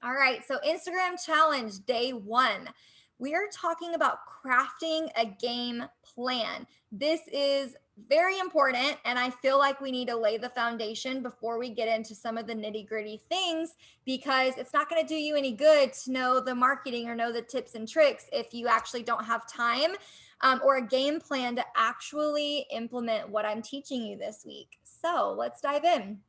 All right, so Instagram challenge day one. We are talking about crafting a game plan. This is very important, and I feel like we need to lay the foundation before we get into some of the nitty gritty things because it's not going to do you any good to know the marketing or know the tips and tricks if you actually don't have time or a game plan to actually implement what I'm teaching you this week. So let's dive in.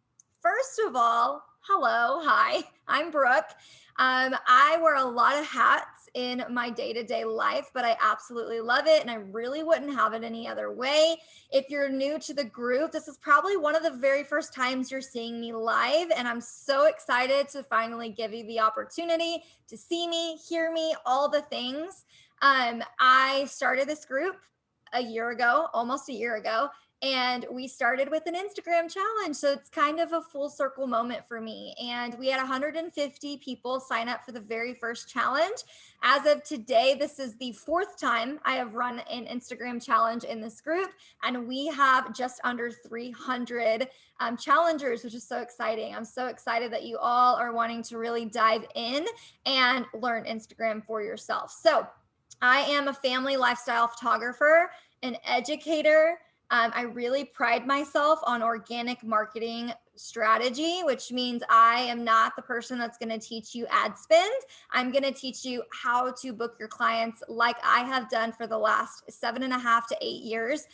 First of all, hello, hi, I'm Brooke. I wear a lot of hats in my day to day life, but I absolutely love it and I really wouldn't have it any other way. If you're new to the group, this is probably one of the very first times you're seeing me live, and I'm so excited to finally give you the opportunity to see me, hear me, all the things. I started this group a year ago, almost a year ago, and we started with an Instagram challenge. So it's kind of a full circle moment for me. And we had 150 people sign up for the very first challenge. As of today, this is the fourth time I have run an Instagram challenge in this group. And we have just under 300 challengers, which is so exciting. I'm so excited that you all are wanting to really dive in and learn Instagram for yourself. So I am a family lifestyle photographer, an educator. I really pride myself on organic marketing strategy, which means I am not the person that's going to teach you ad spend. I'm going to teach you how to book your clients like I have done for the last 7.5 to 8 years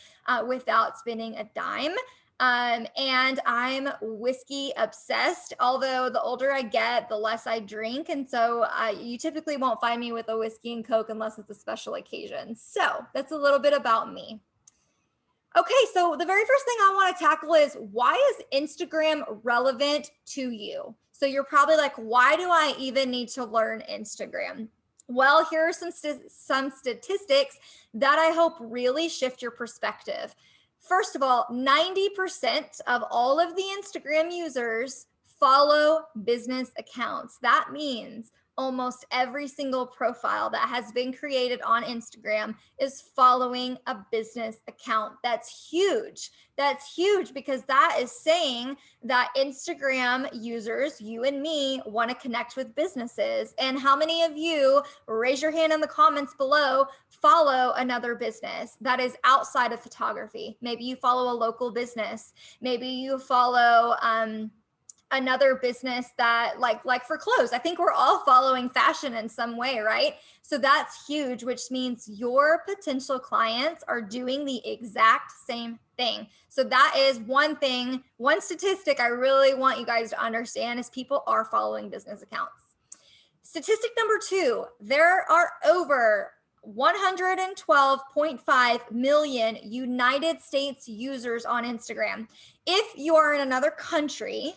without spending a dime. And I'm whiskey obsessed. Although the older I get, the less I drink. And so you typically won't find me with a whiskey and Coke unless it's a special occasion. So that's a little bit about me. Okay, so the very first thing I want to tackle is why is Instagram relevant to you? So you're probably like, why do I even need to learn Instagram? Well, here are some statistics that I hope really shift your perspective. First of all, 90% of all of the Instagram users follow business accounts. That means almost every single profile that has been created on Instagram is following a business account. That's huge. That's huge because that is saying that Instagram users, you and me, want to connect with businesses. And how many of you, raise your hand in the comments below, follow another business that is outside of photography? Maybe you follow a local business. Maybe you follow, another business that like for clothes. I think we're all following fashion in some way, right? So that's huge, which means your potential clients are doing the exact same thing. So that is one thing, one statistic I really want you guys to understand is people are following business accounts. Statistic number two, there are over 112.5 million United States users on Instagram. If you are in another country,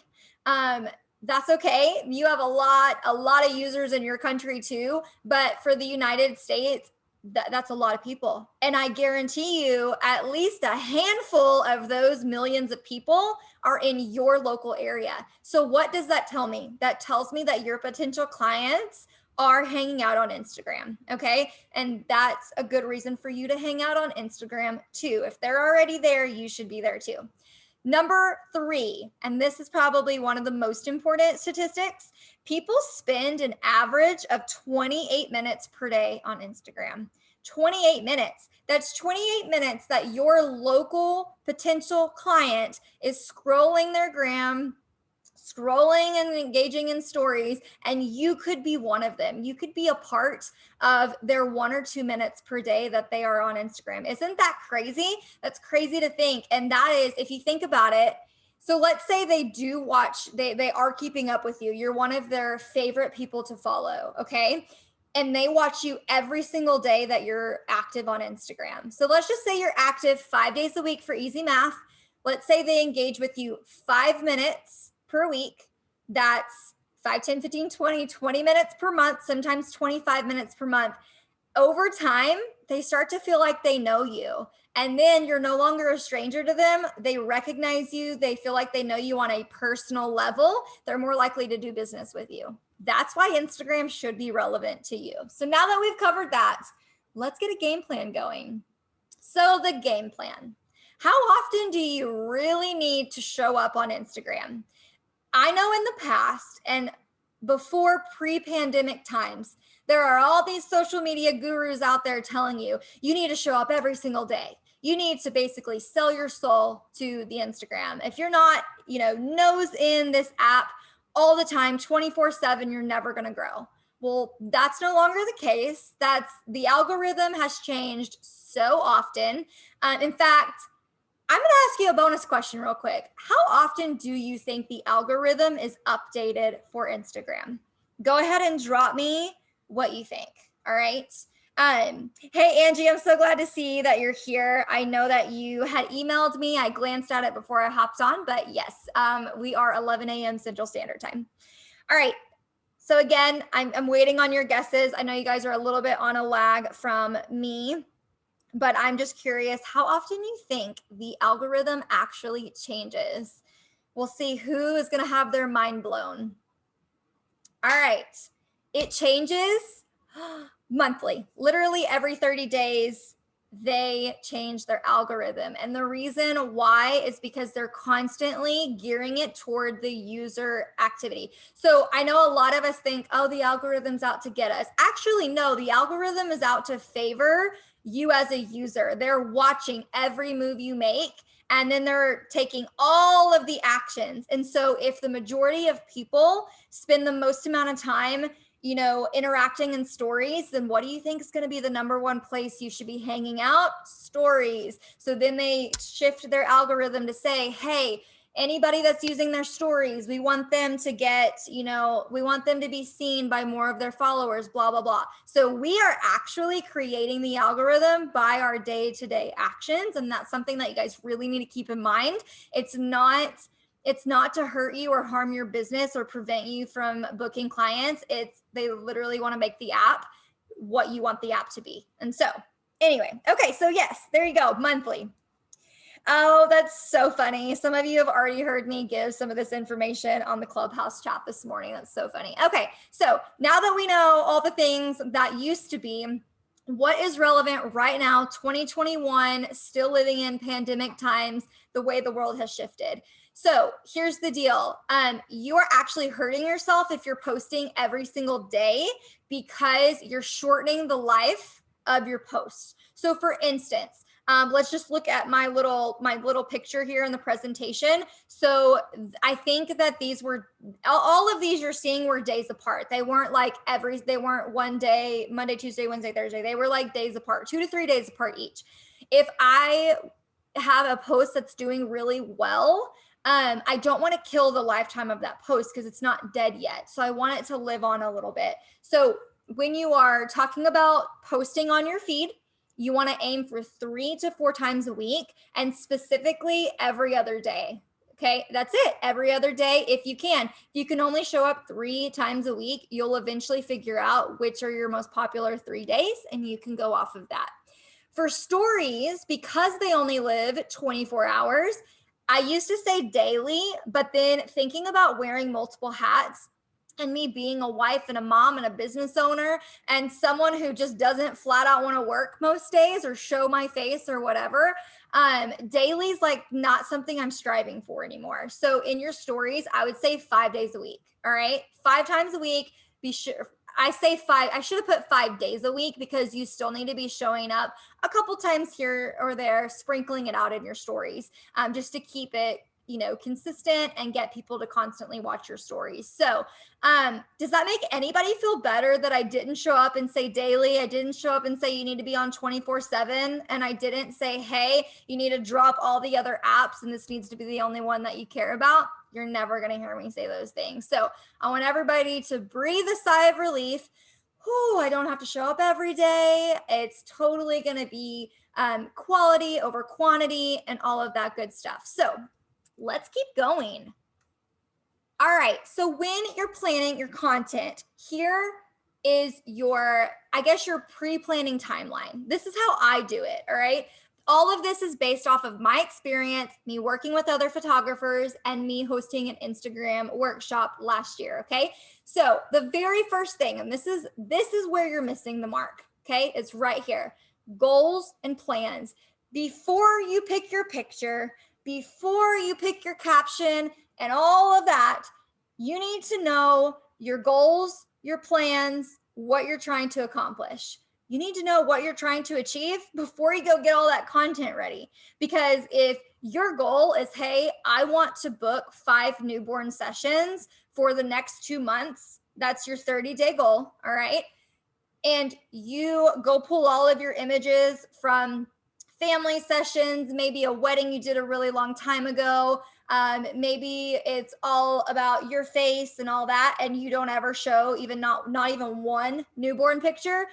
that's okay. You have a lot of users in your country too, but for the United States, that's a lot of people. And I guarantee you at least a handful of those millions of people are in your local area. So what does that tell me? That tells me that your potential clients are hanging out on Instagram. Okay. And that's a good reason for you to hang out on Instagram too. If they're already there, you should be there too. Number three, and this is probably one of the most important statistics, people spend an average of 28 minutes per day on Instagram. 28 minutes. That's 28 minutes that your local potential client is scrolling their gram, scrolling and engaging in stories, and you could be one of them. You could be a part of their 1 or 2 minutes per day that they are on Instagram. Isn't that crazy? That's crazy to think. And that is, if you think about it, so let's say they do watch, they are keeping up with you. You're one of their favorite people to follow, okay? And they watch you every single day that you're active on Instagram. So let's just say you're active 5 days a week for easy math. Let's say they engage with you 5 minutes per week. That's 5, 10, 15, 20 minutes per month, sometimes 25 minutes per month. Over time, they start to feel like they know you. And then you're no longer a stranger to them. They recognize you. They feel like they know you on a personal level. They're more likely to do business with you. That's why Instagram should be relevant to you. So now that we've covered that, let's get a game plan going. So the game plan. How often do you really need to show up on Instagram? I know in the past, and before pre-pandemic times, there are all these social media gurus out there telling you, you need to show up every single day. You need to basically sell your soul to the Instagram. If you're not, nose in this app all the time, 24/7, you're never going to grow. Well, that's no longer the case. The algorithm has changed so often. In fact, I'm going to ask you a bonus question real quick. How often do you think the algorithm is updated for Instagram? Go ahead and drop me what you think. All right. Hey, Angie, I'm so glad to see that you're here. I know that you had emailed me. I glanced at it before I hopped on, but yes, we are 11 a.m. Central Standard Time. All right. So again, I'm waiting on your guesses. I know you guys are a little bit on a lag from me, but I'm just curious how often you think the algorithm actually changes. We'll see who is going to have their mind blown. All right. It changes monthly, literally every 30 days. They change their algorithm. And the reason why is because they're constantly gearing it toward the user activity. So I know a lot of us think, oh, the algorithm's out to get us. Actually, no, the algorithm is out to favor you as a user. They're watching every move you make, and then they're taking all of the actions. And so if the majority of people spend the most amount of time interacting in stories, then what do you think is going to be the number one place you should be hanging out? Stories. So then they shift their algorithm to say, hey, anybody that's using their stories, we want them to get, we want them to be seen by more of their followers, blah, blah, blah. So we are actually creating the algorithm by our day-to-day actions. And that's something that you guys really need to keep in mind. It's not to hurt you or harm your business or prevent you from booking clients. They literally want to make the app what you want the app to be. And so anyway, okay, so yes, there you go, monthly. Oh, that's so funny. Some of you have already heard me give some of this information on the Clubhouse chat this morning. That's so funny. Okay, so now that we know all the things that used to be, what is relevant right now, 2021, still living in pandemic times, the way the world has shifted. So here's the deal. You are actually hurting yourself if you're posting every single day because you're shortening the life of your posts. So for instance, let's just look at my little picture here in the presentation. So I think that these were, all of these you're seeing were days apart. They weren't like they weren't one day, Monday, Tuesday, Wednesday, Thursday. They were like days apart, 2 to 3 days apart each. If I have a post that's doing really well, I don't want to kill the lifetime of that post because it's not dead yet. So I want it to live on a little bit. So when you are talking about posting on your feed, you want to aim for 3 to 4 times a week, and specifically every other day. Okay, that's it. Every other day, if you can. If you can only show up 3 times a week, you'll eventually figure out which are your most popular 3 days, and you can go off of that. For stories, because they only live 24 hours, I used to say daily, but then thinking about wearing multiple hats and me being a wife and a mom and a business owner and someone who just doesn't flat out want to work most days or show my face or whatever, daily's like not something I'm striving for anymore. So in your stories, I would say 5 days a week. All right. 5 times a week. Be sure. I say 5. I should have put 5 days a week because you still need to be showing up a couple times here or there, sprinkling it out in your stories, just to keep it, consistent and get people to constantly watch your stories. So, does that make anybody feel better that I didn't show up and say daily? I didn't show up and say you need to be on 24/7. And I didn't say, hey, you need to drop all the other apps and this needs to be the only one that you care about. You're never going to hear me say those things. So I want everybody to breathe a sigh of relief. Oh, I don't have to show up every day. It's totally going to be quality over quantity and all of that good stuff. So let's keep going. All right. So when you're planning your content, here is your pre-planning timeline. This is how I do it. All right. All of this is based off of my experience, me working with other photographers, and me hosting an Instagram workshop last year. Okay. So the very first thing, and this is where you're missing the mark. Okay. It's right here. Goals and plans. Before you pick your picture, before you pick your caption and all of that, you need to know your goals, your plans, what you're trying to accomplish. You need to know what you're trying to achieve before you go get all that content ready. Because if your goal is, hey, I want to book 5 newborn sessions for the next 2 months, that's your 30-day goal, all right? And you go pull all of your images from family sessions, maybe a wedding you did a really long time ago. Maybe it's all about your face and all that, and you don't ever show even not even one newborn picture.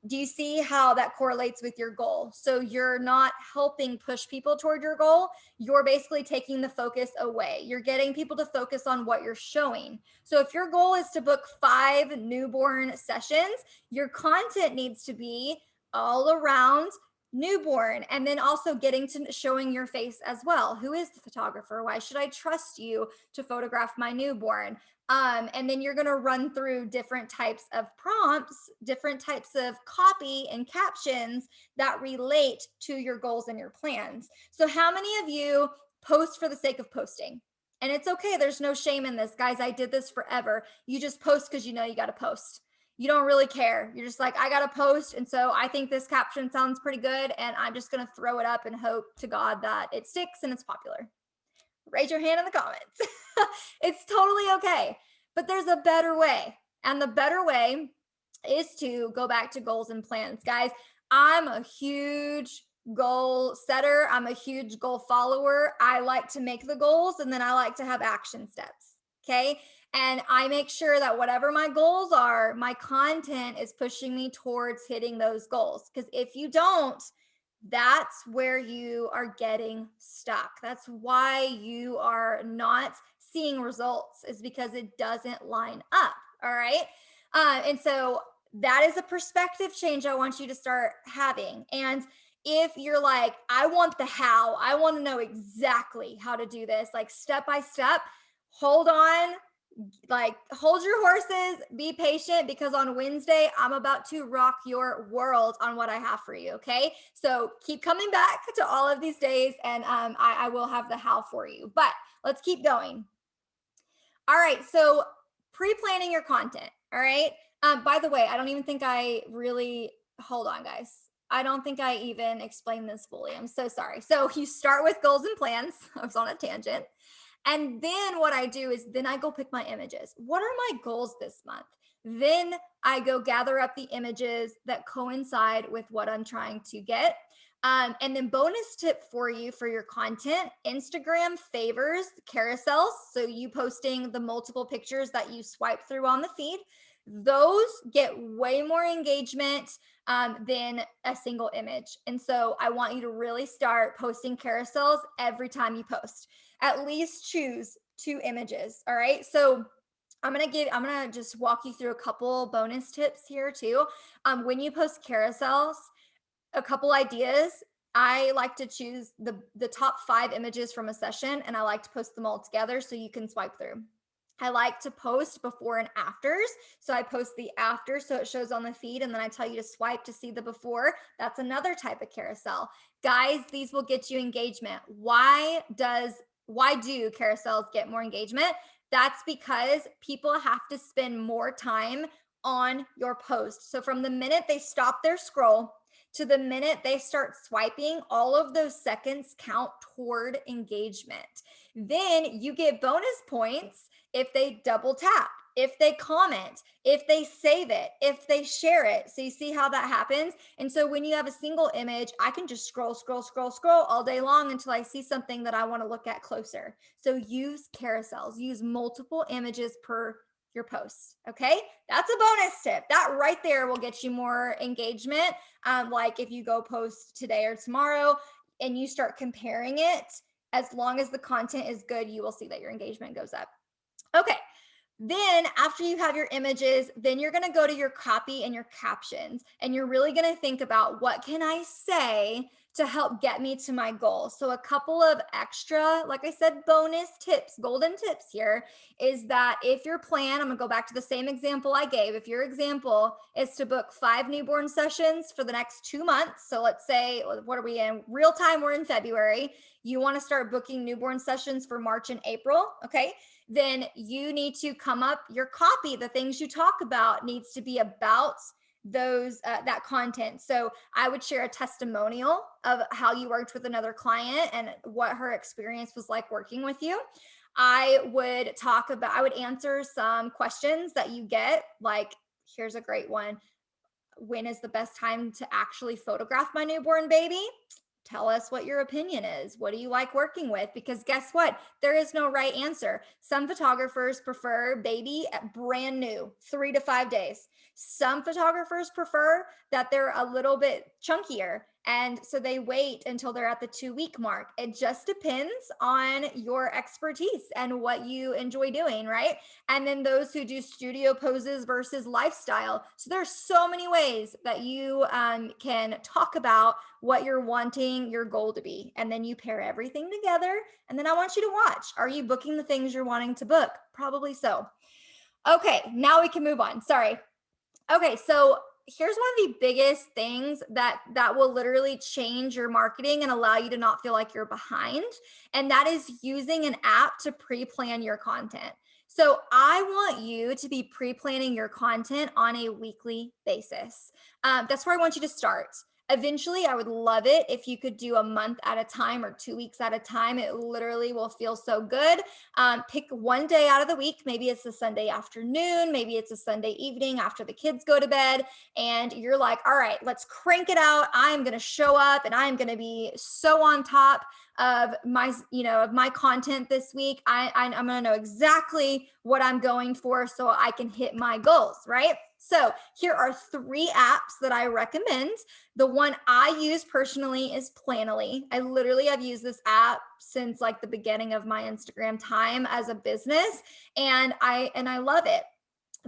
Do you see how that correlates with your goal? So you're not helping push people toward your goal. You're basically taking the focus away. You're getting people to focus on what you're showing. So if your goal is to book 5 newborn sessions, your content needs to be all around newborn, and then also getting to showing your face as well. Who is the photographer? Why should I trust you to photograph my newborn? And then you're going to run through different types of prompts, different types of copy and captions that relate to your goals and your plans. So, how many of you post for the sake of posting? And it's okay. There's no shame in this, guys. I did this forever. You just post because you know you got to post. You don't really care. You're just like, I got to post. And so I think this caption sounds pretty good. And I'm just going to throw it up and hope to God that it sticks and it's popular. Raise your hand in the comments. It's totally okay. But there's a better way. And the better way is to go back to goals and plans. Guys, I'm a huge goal setter. I'm a huge goal follower. I like to make the goals and then I like to have action steps. Okay. And I make sure that whatever my goals are, my content is pushing me towards hitting those goals. Because if you don't, that's where you are getting stuck. That's why you are not seeing results, is because it doesn't line up. All right. And so that is a perspective change I want you to start having. And if you're like, I want the how, I want to know exactly how to do this, like step by step, hold on, like hold your horses, be patient, because on Wednesday I'm about to rock your world on what I have for you. Okay, so keep coming back to all of these days, and I will have the how for you. But let's keep going. All right, so pre-planning your content. All right. By the way, I don't even think I really, hold on, guys. I don't think I even explained this fully. I'm so sorry. So you start with goals and plans. I was on a tangent. And then what I do is then I go pick my images. What are my goals this month? Then I go gather up the images that coincide with what I'm trying to get. And then bonus tip for you for your content, Instagram favors carousels. So you posting the multiple pictures that you swipe through on the feed. Those get way more engagement than a single image. And so I want you to really start posting carousels every time you post. At least choose 2 images. All right. So I'm gonna just walk you through a couple bonus tips here too. When you post carousels, a couple ideas. I like to choose the top 5 images from a session, and I like to post them all together so you can swipe through. I like to post before and afters. So I post the after so it shows on the feed, and then I tell you to swipe to see the before. That's another type of carousel. Guys, these will get you engagement. Why do carousels get more engagement? That's because people have to spend more time on your post. So from the minute they stop their scroll to the minute they start swiping, all of those seconds count toward engagement. Then you get bonus points if they double tap, if they comment, if they save it, if they share it. So you see how that happens? And so when you have a single image, I can just scroll all day long until I see something that I want to look at closer. So use carousels, use multiple images per your post. Okay, that's a bonus tip. That right there will get you more engagement. Like if you go post today or tomorrow and you start comparing it, as long as the content is good, you will see that your engagement goes up. Okay. Then after you have your images, then you're going to go to your copy and your captions, and you're really going to think about, what can I say to help get me to my goal? So a couple of extra, like I said, bonus tips, golden tips here is that if your plan, I'm going to go back to the same example I gave. If your example is to book 5 newborn sessions for the next 2 months. So let's say, what are we in real time? We're in February. You want to start booking newborn sessions for March and April. Okay. then you need to come up, your copy, the things you talk about needs to be about those that content. So I would share a testimonial of how you worked with another client and what her experience was like working with you. I would answer some questions that you get, like, here's a great one: when is the best time to actually photograph my newborn baby? Tell us what your opinion is. What do you like working with? Because guess what? There is no right answer. Some photographers prefer baby brand new, 3 to 5 days. Some photographers prefer that they're a little bit chunkier. And so they wait until they're at the 2 week mark. It just depends on your expertise and what you enjoy doing, right? And then those who do studio poses versus lifestyle. So there's so many ways that you can talk about what you're wanting your goal to be. And then you pair everything together. And then I want you to watch. Are you booking the things you're wanting to book? Probably so. Okay, now we can move on. Sorry. Okay, so here's one of the biggest things that will literally change your marketing and allow you to not feel like you're behind, and that is using an app to pre-plan your content. So I want you to be pre-planning your content on a weekly basis. That's where I want you to start. Eventually, I would love it if you could do a month at a time or 2 weeks at a time. It literally will feel so good. Pick one day out of the week. Maybe it's a Sunday afternoon, maybe it's a Sunday evening after the kids go to bed, and you're like, all right, let's crank it out. I'm going to show up and I'm going to be so on top of my content this week. I'm going to know exactly what I'm going for so I can hit my goals, right? So here are 3 apps that I recommend. The one I use personally is Planoly. I literally have used this app since like the beginning of my Instagram time as a business, and I love it.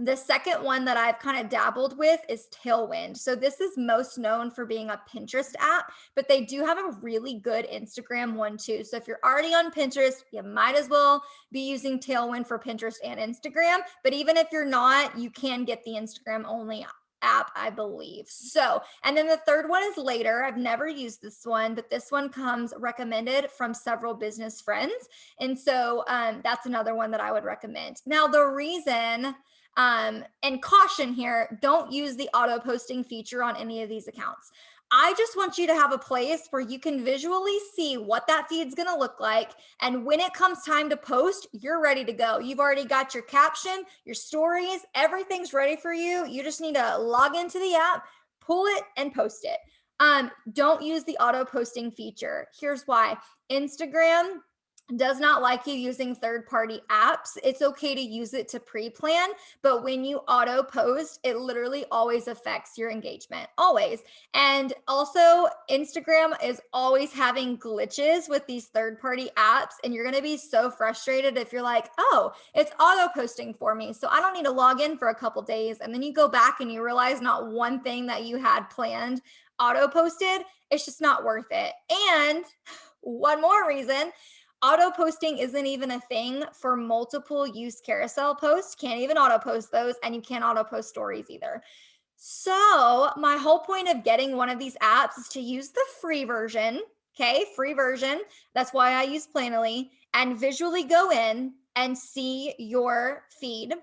The second one that I've kind of dabbled with is Tailwind. So this is most known for being a Pinterest app, but they do have a really good Instagram one too. So if you're already on Pinterest, you might as well be using Tailwind for Pinterest and Instagram. But even if you're not, you can get the Instagram only app, I believe. So, and then the third one is Later. I've never used this one, but this one comes recommended from several business friends. And so that's another one that I would recommend. Now, the reason and caution here, don't use the auto posting feature on any of these accounts. I just want you to have a place where you can visually see what that feed's going to look like. And when it comes time to post, you're ready to go. You've already got your caption, your stories, everything's ready for you. You just need to log into the app, pull it, and post it. Don't use the auto posting feature. Here's why. Instagram does not like you using third-party apps. It's okay to use it to pre-plan, but when you auto post, it literally always affects your engagement, always. And also, Instagram is always having glitches with these third-party apps, and you're gonna be so frustrated if you're like, oh, it's auto posting for me, so I don't need to log in for a couple days, and then you go back and you realize not one thing that you had planned auto posted. It's just not worth it. And one more reason, auto posting isn't even a thing for multiple use carousel posts. Can't even auto post those, and you can't auto post stories either. So my whole point of getting one of these apps is to use the free version. Okay, free version. That's why I use Planoly, and visually go in and see your feed.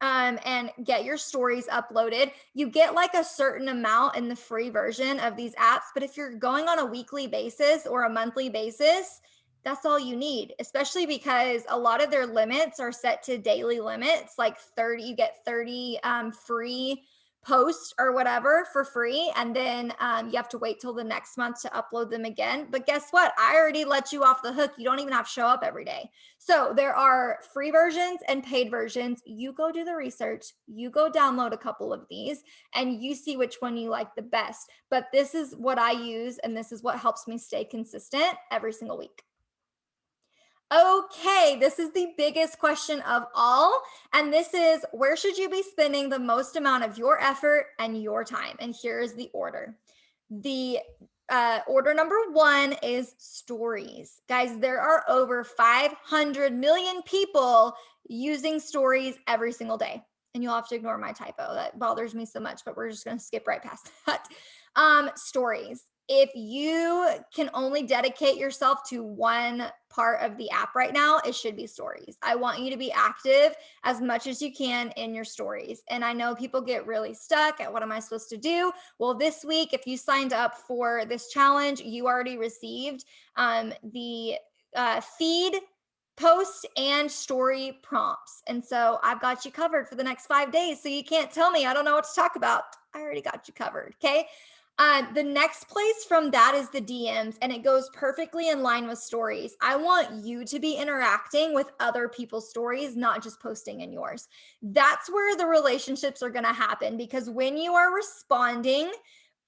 And get your stories uploaded. You get like a certain amount in the free version of these apps, but if you're going on a weekly basis or a monthly basis, that's all you need, especially because a lot of their limits are set to daily limits, like 30, you get 30 free posts or whatever for free. And then you have to wait till the next month to upload them again. But guess what? I already let you off the hook. You don't even have to show up every day. So there are free versions and paid versions. You go do the research, you go download a couple of these, and you see which one you like the best. But this is what I use, and this is what helps me stay consistent every single week. Okay, this is the biggest question of all. And this is, where should you be spending the most amount of your effort and your time? And here is the order. The order number 1 is stories. Guys, there are over 500 million people using stories every single day. And you'll have to ignore my typo. That bothers me so much, but we're just going to skip right past that. Stories. If you can only dedicate yourself to one part of the app right now, it should be stories. I want you to be active as much as you can in your stories. And I know people get really stuck at what am I supposed to do? Well, this week, if you signed up for this challenge, you already received the feed post and story prompts. And so I've got you covered for the next 5 days. So you can't tell me I don't know what to talk about. I already got you covered. Okay. The next place from that is the DMs, and it goes perfectly in line with stories. I want you to be interacting with other people's stories, not just posting in yours. That's where the relationships are going to happen, because when you are responding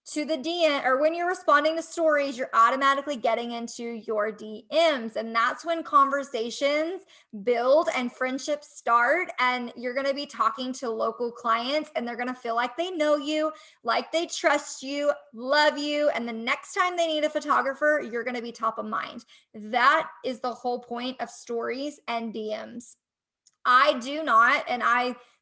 to the DM, or when you're responding to stories, you're automatically getting into your DMs. And that's when conversations build and friendships start. And you're going to be talking to local clients, and they're going to feel like they know you, like they trust you, love you. And the next time they need a photographer, you're going to be top of mind. That is the whole point of stories and DMs. I do not, and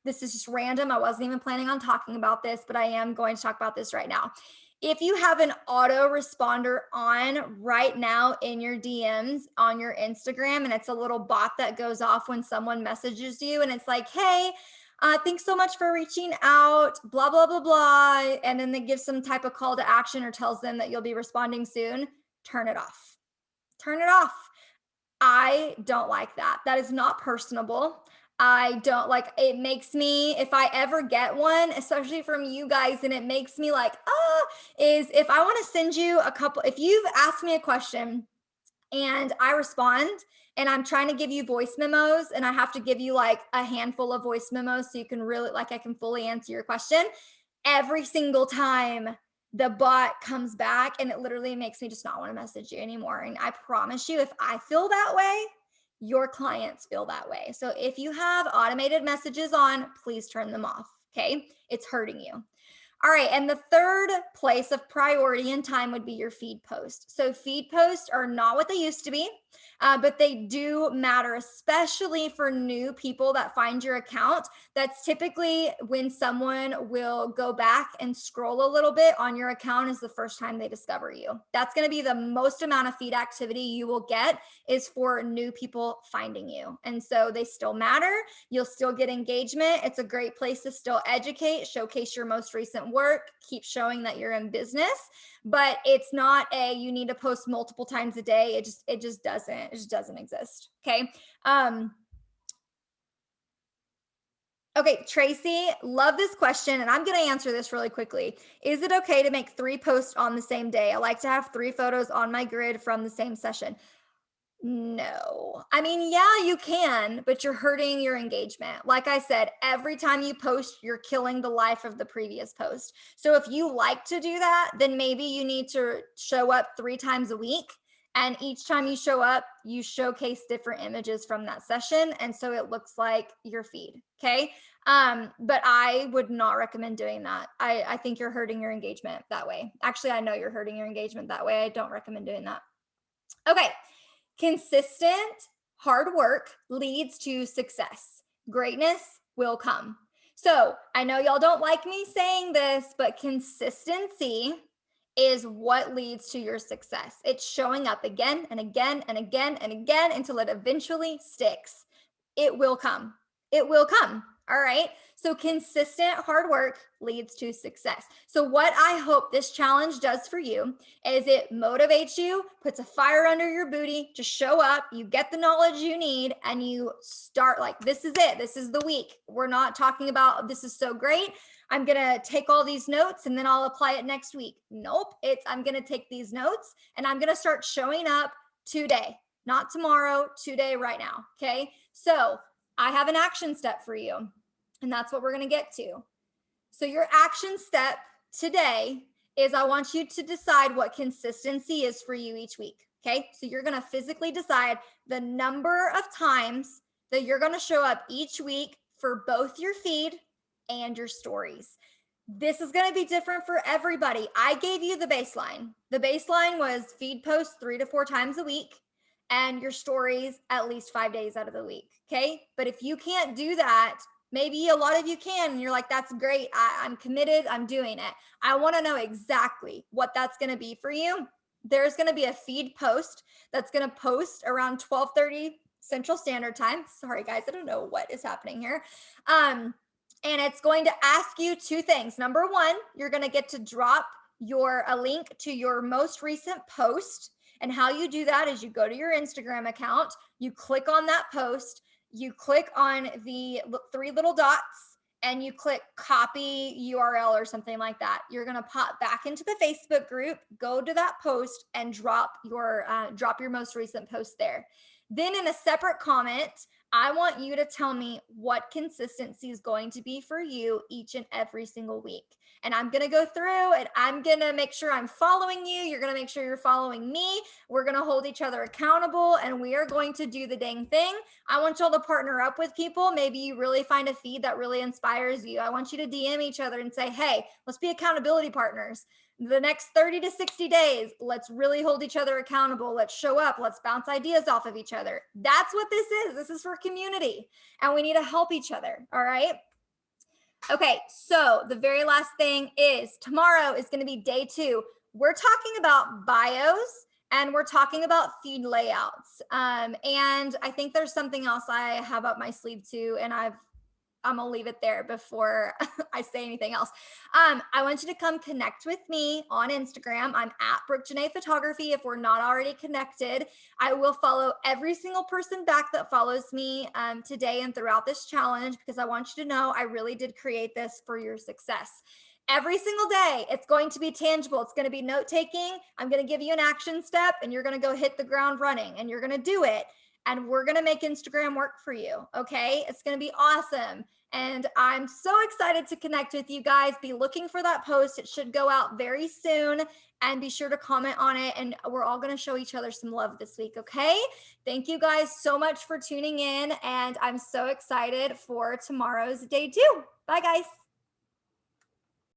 this is just random. I wasn't even planning on talking about this, but I am going to talk about this right now. If you have an autoresponder on right now in your DMs on your Instagram, and it's a little bot that goes off when someone messages you, and it's like, hey, thanks so much for reaching out, blah, blah, blah, blah. And then they give some type of call to action or tells them that you'll be responding soon, turn it off. Turn it off. I don't like that. That is not personable. I don't like it. Makes me, if I ever get one, especially from you guys, and it makes me like, is if I want to send you a couple, if you've asked me a question and I respond and I'm trying to give you voice memos, and I have to give you like a handful of voice memos so you can really, like, I can fully answer your question. Every single time the bot comes back, and it literally makes me just not want to message you anymore. And I promise you, if I feel that way, your clients feel that way. So if you have automated messages on, please turn them off. Okay. It's hurting you. All right. And the third place of priority and time would be your feed post. So feed posts are not what they used to be, but they do matter, especially for new people that find your account. That's typically when someone will go back and scroll a little bit on your account is the first time they discover you. That's going to be the most amount of feed activity you will get is for new people finding you. And so they still matter. You'll still get engagement. It's a great place to still educate, showcase your most recent work, keep showing that you're in business, but it's not you need to post multiple times a day. It just doesn't exist. Okay. Okay, Tracy, love this question, and I'm going to answer this really quickly. Is it okay to make 3 posts on the same day? I like to have 3 photos on my grid from the same session. No. I mean, yeah, you can, but you're hurting your engagement. Like I said, every time you post, you're killing the life of the previous post. So if you like to do that, then maybe you need to show up 3 times a week. And each time you show up, you showcase different images from that session. And so it looks like your feed. Okay. But I would not recommend doing that. I think you're hurting your engagement that way. Actually, I know you're hurting your engagement that way. I don't recommend doing that. Okay. Consistent hard work leads to success. Greatness will come. So I know y'all don't like me saying this, but consistency is what leads to your success. It's showing up again and again and again and again until it eventually sticks. It will come. It will come. All right. So consistent hard work leads to success. So what I hope this challenge does for you is it motivates you, puts a fire under your booty to show up, you get the knowledge you need, and you start like, this is it. This is the week. We're not talking about this is so great. I'm going to take all these notes and then I'll apply it next week. Nope. I'm going to take these notes and I'm going to start showing up today, not tomorrow, today, right now. Okay. So I have an action step for you, and that's what we're going to get to. So your action step today is I want you to decide what consistency is for you each week. Okay. So you're going to physically decide the number of times that you're going to show up each week for both your feed and your stories. This is going to be different for everybody. I gave you the baseline. The baseline was feed posts 3 to 4 times a week and your stories at least 5 days out of the week. Okay. But if you can't do that, Maybe a lot of you can, and you're like, that's great. I'm committed. I'm doing it. I want to know exactly what that's going to be for you. There's going to be a feed post that's going to post around 12:30 Central Standard Time. Sorry, guys, I don't know what is happening here. And it's going to ask you two things. Number one, you're going to get to drop a link to your most recent post. And how you do that is you go to your Instagram account, you click on that post, you click on the three little dots, and you click copy URL or something like that. You're going to pop back into the Facebook group, go to that post, and drop your most recent post there. Then in a separate comment, I want you to tell me what consistency is going to be for you each and every single week. And I'm going to go through and I'm going to make sure I'm following you. You're going to make sure you're following me. We're going to hold each other accountable, and we are going to do the dang thing. I want y'all to partner up with people. Maybe you really find a feed that really inspires you. I want you to DM each other and say, hey, let's be accountability partners. The next 30 to 60 days, let's really hold each other accountable. Let's show up. Let's bounce ideas off of each other. That's what this is. This is for community, and we need to help each other. All right. Okay. So the very last thing is tomorrow is going to be day 2. We're talking about bios and we're talking about feed layouts. And I think there's something else I have up my sleeve too. And I'm gonna leave it there before I say anything else. I want you to come connect with me on Instagram. I'm at Brooke Janae Photography. If we're not already connected, I will follow every single person back that follows me today and throughout this challenge, because I want you to know I really did create this for your success. Every single day, it's going to be tangible. It's going to be note taking. I'm going to give you an action step, and you're going to go hit the ground running, and you're going to do it. And we're going to make Instagram work for you. Okay. It's going to be awesome. And I'm so excited to connect with you guys. Be looking for that post. It should go out very soon, and be sure to comment on it. And we're all going to show each other some love this week. Okay. Thank you guys so much for tuning in. And I'm so excited for tomorrow's day 2. Bye guys.